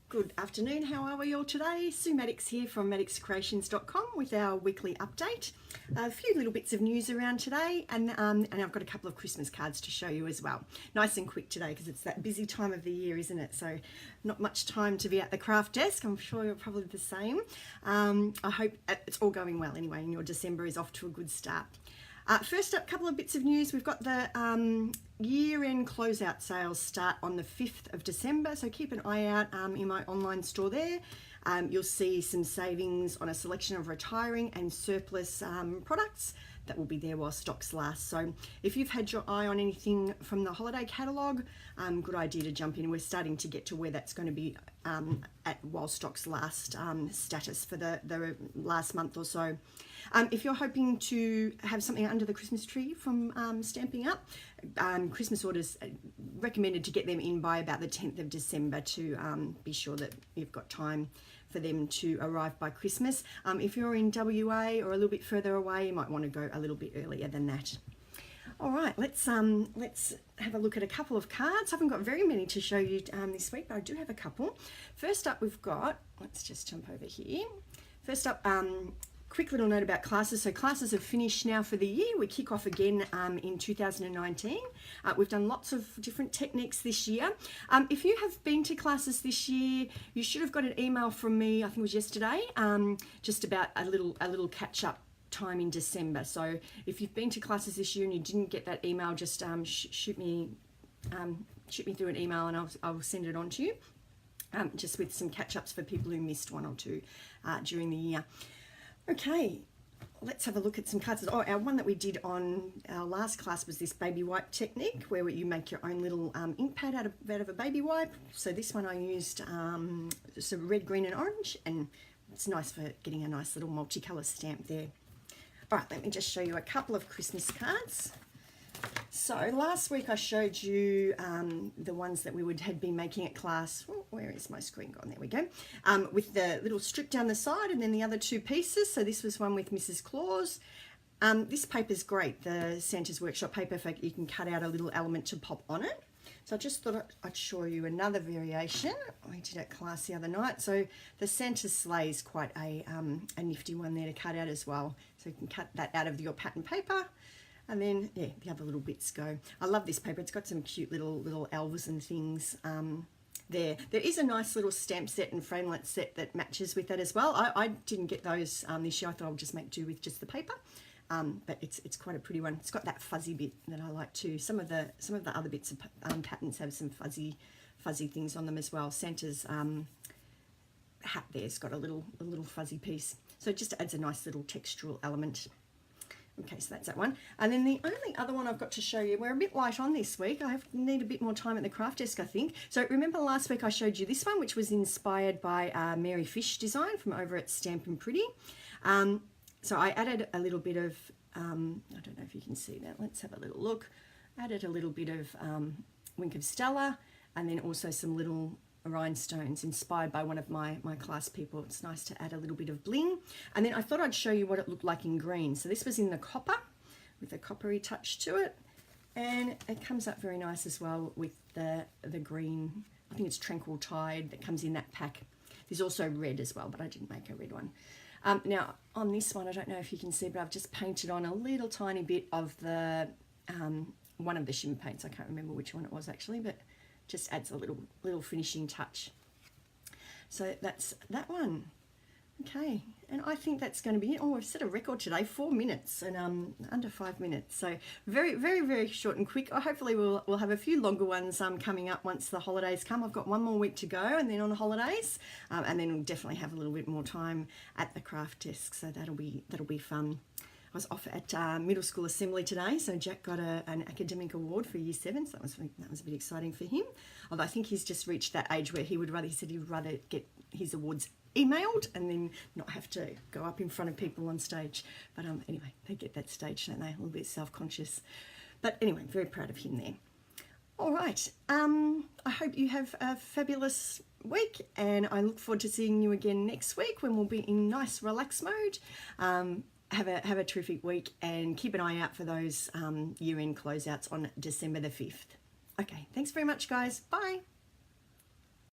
Good afternoon, how are we all today? Sue Maddox here from maddoxcreations.com with our weekly update. A few little bits of news around today and I've got a couple of Christmas cards to show you as well. Nice and quick today because it's that busy time of the year, isn't it? So not much time to be at the craft desk. I'm sure you're probably the same. I hope it's all going well anyway and your December is off to a good start. First up, a couple of bits of news. We've got the year-end closeout sales start on the 5th of December, so keep an eye out in my online store there. You'll see some savings on a selection of retiring and surplus products that will be there while stocks last. So if you've had your eye on anything from the holiday catalogue, good idea to jump in. We're starting to get to where that's going to be at while stocks last status for the last month or so. If you're hoping to have something under the Christmas tree from Stampin' Up, Christmas orders recommended to get them in by about the 10th of December to be sure that you've got time for them to arrive by Christmas. If you're in WA or a little bit further away, you might want to go a little bit earlier than that. All right, let's have a look at a couple of cards. I haven't got very many to show you this week, but I do have a couple. First up, we've got, let's just jump over here. First up, quick little note about classes. So classes have finished now for the year. We kick off again in 2019. We've done lots of different techniques this year. If you have been to classes this year, you should have got an email from me, I think it was yesterday, just about a little catch-up time in December. So if you've been to classes this year and you didn't get that email, just shoot me through an email and I'll send it on to you, just with some catch-ups for people who missed one or two during the year. Okay, let's have a look at some cards. Oh, our one that we did on our last class was this baby wipe technique where you make your own little ink pad out of a baby wipe. So this one I used some red, green and orange, and it's nice for getting a nice little multicolour stamp there. All right, let me just show you a couple of Christmas cards. So last week I showed you the ones that we had been making at class. Oh, where is my screen gone? There we go. With the little strip down the side and then the other two pieces. So this was one with Mrs. Claus. This paper's great, the Santa's Workshop paper. In fact, you can cut out a little element to pop on it. So I just thought I'd show you another variation I did at class the other night. So the Santa's sleigh is quite a nifty one there to cut out as well. So you can cut that out of your pattern paper. And then, yeah, the other little bits go. I love this paper. It's got some cute little elves and things there. There is a nice little stamp set and framelit set that matches with that as well. I didn't get those this year. I thought I'll just make do with just the paper. But it's quite a pretty one. It's got that fuzzy bit that I like too. Some of the other bits of patterns have some fuzzy things on them as well. Santa's hat there's got a little fuzzy piece. So it just adds a nice little textural element. Okay, so that's that one. And then the only other one I've got to show you, we're a bit light on this week. I need a bit more time at the craft desk, I think. So remember last week I showed you this one, which was inspired by Mary Fish design from over at Stampin' Pretty. So I added a little bit of, I don't know if you can see that. Let's have a little look. Added a little bit of Wink of Stella and then also some little rhinestones inspired by one of my class people. It's nice to add a little bit of bling. And then I thought I'd show you what it looked like in green. So this was in the copper with a coppery touch to it, and it comes up very nice as well with the green. I think it's Tranquil Tide that comes in that pack. There's also red as well, but I didn't make a red one. Now on this one, I don't know if you can see, but I've just painted on a little tiny bit of the one of the shimmer paints. I can't remember which one it was actually, but just adds a little finishing touch. So that's that one. Okay, and I think that's going to be it. Oh, I've set a record today, 4 minutes and under 5 minutes. So very, very, very short and quick. Hopefully we'll have a few longer ones coming up once the holidays come. I've got one more week to go and then on holidays, and then we'll definitely have a little bit more time at the craft desk. So that'll be fun. I was off at middle school assembly today, so Jack got an academic award for year 7, so that was a bit exciting for him. Although I think he's just reached that age where he said he'd rather get his awards emailed and then not have to go up in front of people on stage. But anyway, they get that stage, don't they? A little bit self-conscious. But anyway, very proud of him there. All right, I hope you have a fabulous week, and I look forward to seeing you again next week when we'll be in nice relax mode. Have a terrific week and keep an eye out for those year-end closeouts on December the 5th. Okay, thanks very much, guys. Bye.